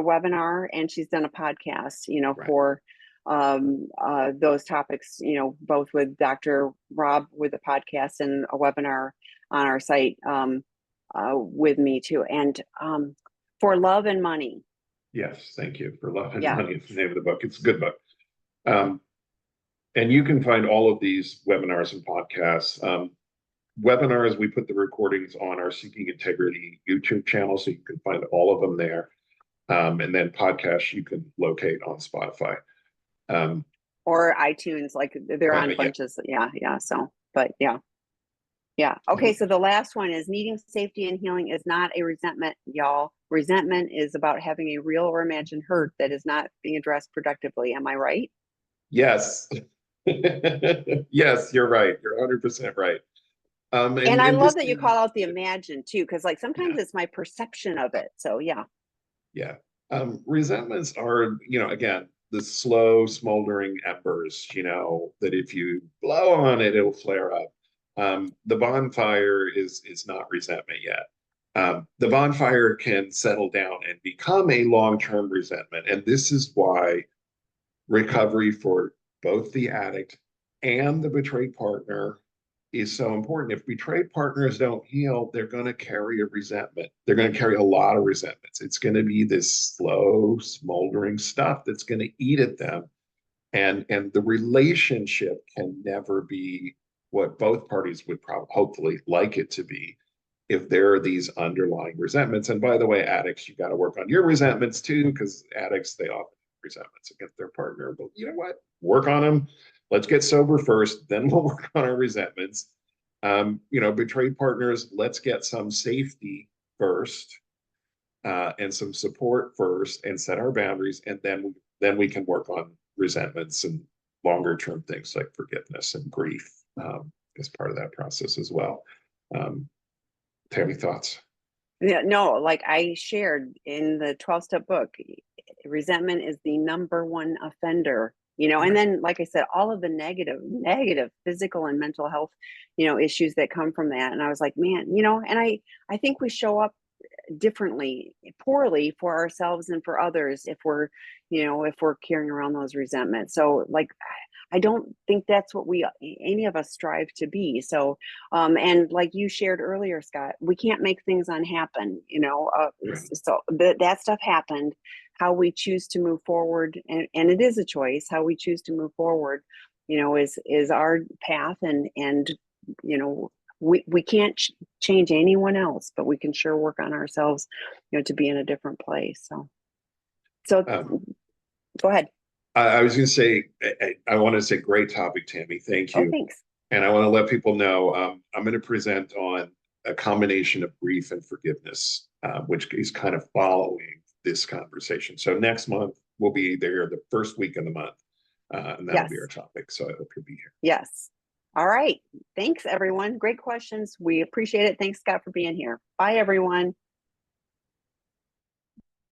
webinar and she's done a podcast, Right. for those topics, both with Dr. Rob with a podcast and a webinar on our site with me too. And for Love and Money. Yes, thank you. For Love and Yeah. Money is the name of the book. It's a good book. And you can find all of these webinars and podcasts. Webinars, we put the recordings on our Seeking Integrity YouTube channel, so you can find all of them there. And then podcasts you can locate on Spotify. Or iTunes, like they're on bunches. Yeah. So, but yeah. Okay. So the last one is needing safety and healing is not a resentment, y'all. Resentment is about having a real or imagined hurt that is not being addressed productively. Am I right? Yes. Yes, you're right. You're 100% right. And I love that you call out the imagined too, because like sometimes it's my perception of it. So yeah. Yeah. Resentments are, again, the slow smoldering embers, that if you blow on it, it'll flare up. The bonfire is not resentment yet. The bonfire can settle down and become a long-term resentment. And this is why recovery for both the addict and the betrayed partner is so important. If betrayed partners don't heal, they're going to carry a resentment. They're going to carry a lot of resentments. It's going to be this slow, smoldering stuff that's going to eat at them. And the relationship can never be what both parties would probably hopefully like it to be if there are these underlying resentments. And by the way, addicts, you got to work on your resentments too, because addicts, they often have resentments against their partner. But you know what? Work on them. Let's get sober first, then we'll work on our resentments. Betrayed partners, let's get some safety first, and some support first, and set our boundaries, and then we can work on resentments and longer term things like forgiveness and grief as part of that process as well. Tammy, thoughts? Yeah, no, like I shared in the 12-step book, resentment is the number one offender, and then, like I said, all of the negative physical and mental health, issues that come from that. And I was like, man, and I think we show up differently, poorly for ourselves and for others if we're carrying around those resentments. So like, I don't think that's what any of us strive to be. So, and like you shared earlier, Scott, we can't make things unhappen, Right. So that stuff happened. How we choose to move forward, and it is a choice, how we choose to move forward, is our path. And, we can't change anyone else, but we can sure work on ourselves, to be in a different place. So go ahead. I was going to say, I want to say, great topic, Tammy. Thank you. Oh, thanks. And I want to let people know I'm going to present on a combination of grief and forgiveness, which is kind of following this conversation. So next month, we'll be there the first week of the month, and that'll be our topic. So I hope you'll be here. Yes. All right. Thanks, everyone. Great questions. We appreciate it. Thanks, Scott, for being here. Bye, everyone.